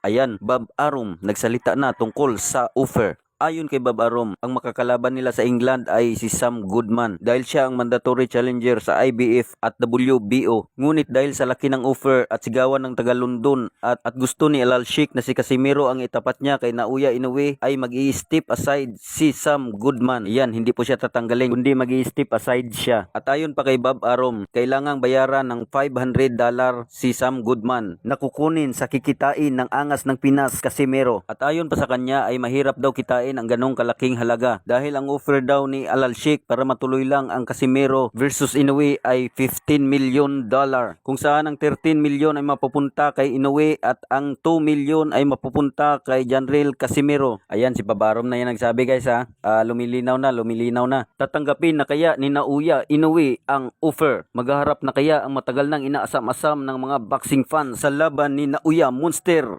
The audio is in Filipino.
Ayan, Bob Arum nagsalita na tungkol sa offer. Ayon kay Bob Arum, ang makakalaban nila sa England ay si Sam Goodman dahil siya ang mandatory challenger sa IBF at WBO. Ngunit dahil sa laki ng offer at sigawan ng taga London at gusto ni Al Sheikh na si Casimero ang itapat niya kay Naoya Inoue, ay mag-i-step aside si Sam Goodman. Yan, hindi po siya tatanggalin kundi mag-i-step aside siya. At ayon pa kay Bob Arum, kailangang bayaran ng $500 si Sam Goodman na kukunin sa kikitain ng angas ng Pinas Casimero. At ayon pa sa kanya ay mahirap daw kitain ang ganong kalaking halaga dahil ang offer daw ni Al Sheikh para matuloy lang ang Casimero versus Inoue ay $15 million, kung saan ang 13 million ay mapupunta kay Inoue at ang 2 million ay mapupunta kay Janriel Casimero. Ayan, si Babarom na yan nagsabi guys ha. Lumilinaw na. Tatanggapin na kaya ni Naoya Inoue ang offer? Maghaharap na kaya ang matagal nang inaasam-asam ng mga boxing fans sa laban ni Naoya Monster